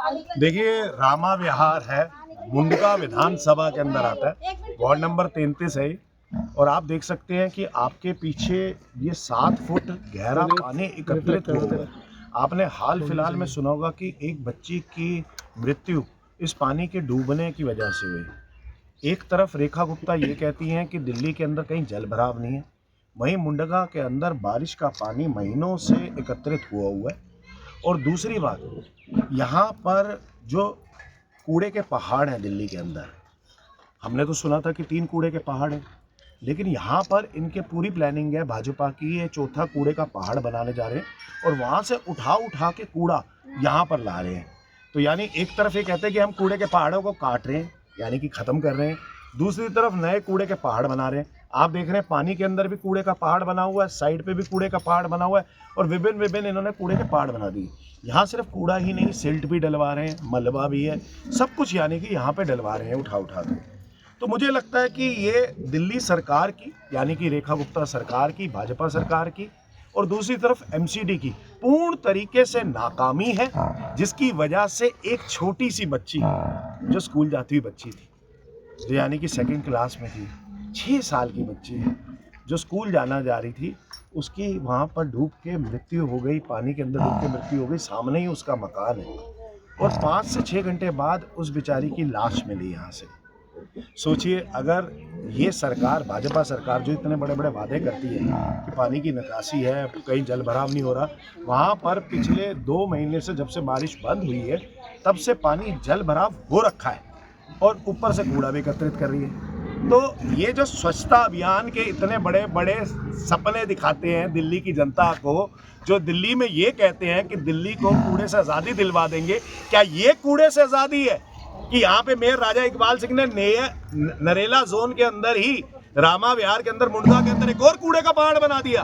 देखिए, रामा विहार है, मुंडका विधानसभा के अंदर आता है, वार्ड नंबर 33 है और आप देख सकते हैं कि आपके पीछे ये 7 फुट गहरा पानी एकत्रित हुआ है। आपने हाल फिलहाल में सुना होगा कि एक बच्ची की मृत्यु इस पानी के डूबने की वजह से हुई। एक तरफ रेखा गुप्ता ये कहती हैं कि दिल्ली के अंदर कहीं जल भराव नहीं है, वहीं मुंडका के अंदर बारिश का पानी महीनों से एकत्रित हुआ है। और दूसरी बात, यहाँ पर जो कूड़े के पहाड़ हैं दिल्ली के अंदर, हमने तो सुना था कि 3 कूड़े के पहाड़ हैं, लेकिन यहाँ पर इनके पूरी प्लानिंग है भाजपा की, ये चौथा कूड़े का पहाड़ बनाने जा रहे हैं और वहाँ से उठा के कूड़ा यहाँ पर ला रहे हैं। तो यानी एक तरफ ये कहते हैं कि हम कूड़े के पहाड़ों को काट रहे हैं, यानी कि ख़त्म कर रहे हैं, दूसरी तरफ नए कूड़े के पहाड़ बना रहे हैं। आप देख रहे हैं पानी के अंदर भी कूड़े का पहाड़ बना हुआ है, साइड पे भी कूड़े का पहाड़ बना हुआ है और विभिन्न इन्होंने कूड़े के पहाड़ बना दिए। यहाँ सिर्फ कूड़ा ही नहीं, सिल्ट भी डलवा रहे हैं, मलबा भी है, सब कुछ यानी कि यहाँ पे डलवा रहे हैं उठा के। तो मुझे लगता है कि ये दिल्ली सरकार की, यानी कि रेखा गुप्ता सरकार की, भाजपा सरकार की और दूसरी तरफ एमसीडी की पूर्ण तरीके से नाकामी है, जिसकी वजह से एक छोटी सी बच्ची जो स्कूल जाती हुई बच्ची थी, जो यानी कि 2nd क्लास में थी, 6 साल की बच्ची है जो स्कूल जाना जा रही थी, उसकी वहाँ पर डूब के मृत्यु हो गई, पानी के अंदर डूब के मृत्यु हो गई। सामने ही उसका मकान है और 5 से 6 घंटे बाद उस बेचारी की लाश मिली यहाँ से। सोचिए, अगर ये सरकार, भाजपा सरकार जो इतने बड़े बड़े वादे करती है कि पानी की निकासी है, कहीं जल भराव नहीं हो रहा, वहाँ पर पिछले 2 महीने से जब से बारिश बंद हुई है तब से पानी जल भराव हो रखा है और ऊपर से कूड़ा भी एकत्रित कर रही है। तो ये जो स्वच्छता अभियान के इतने बड़े बड़े सपने दिखाते हैं दिल्ली की जनता को, जो दिल्ली में ये कहते हैं कि दिल्ली को कूड़े से आज़ादी दिलवा देंगे, क्या ये कूड़े से आज़ादी है कि यहाँ पे मेयर राजा इकबाल सिंह ने नरेला जोन के अंदर ही, रामा विहार के अंदर, मुंडका के अंदर एक और कूड़े का पहाड़ बना दिया?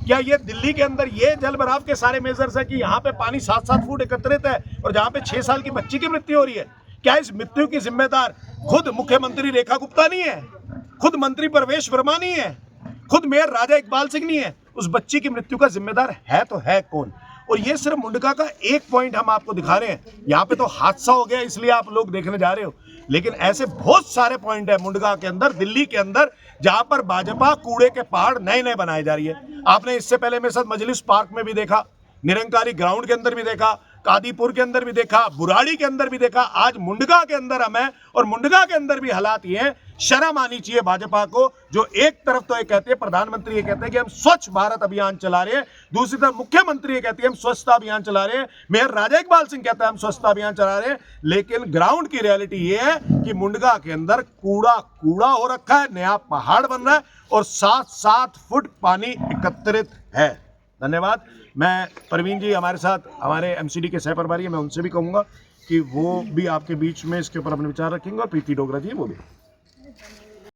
क्या ये दिल्ली के अंदर ये जल भराव के सारे मेजर्स है कि यहाँ पे पानी 7-7 फुट एकत्रित है और जहाँ पे 6 साल की बच्ची की मृत्यु हो रही है? क्या इस मृत्यु की जिम्मेदार खुद मुख्यमंत्री रेखा गुप्ता नहीं है, खुद मंत्री परवेश वर्मा नहीं है, खुद मेयर राजा इकबाल सिंह नहीं है? उस बच्ची की मृत्यु का जिम्मेदार है तो है कौन? और ये सिर्फ मुंडका का एक पॉइंट हम आपको दिखा रहे हैं, यहाँ पे तो हादसा हो गया इसलिए आप लोग देखने जा रहे हो, लेकिन ऐसे बहुत सारे पॉइंट है मुंडका के अंदर, दिल्ली के अंदर, जहां पर भाजपा कूड़े के पहाड़ नए बनाए जा रही है। आपने इससे पहले मेरे साथ मजलिस पार्क में भी देखा, निरंकारी ग्राउंड के अंदर भी देखा, कादीपुर के अंदर भी देखा, बुराड़ी के अंदर भी देखा, आज मुंडका के अंदर हम हैं और मुंडका के अंदर भी हालात ये हैं। शर्म आनी चाहिए भाजपा को, जो एक तरफ तो ये कहते हैं, प्रधानमंत्री ये कहते हैं कि हम स्वच्छ भारत अभियान चला रहे हैं, दूसरी तरफ मुख्यमंत्री ये कहती है हम स्वच्छता अभियान चला रहे हैं, मेयर राजा इकबाल सिंह कहता है हम स्वच्छता अभियान चला रहे हैं, लेकिन ग्राउंड की रियलिटी ये है कि मुंडका के अंदर कूड़ा हो रखा है, नया पहाड़ बन रहा है और 7-7 फुट पानी एकत्रित है। धन्यवाद। मैं परवीन जी हमारे साथ, हमारे एमसीडी के सह प्रभारी हैं, मैं उनसे भी कहूँगा कि वो भी आपके बीच में इसके ऊपर अपने विचार रखेंगे और प्रीति डोगरा जी वो भी।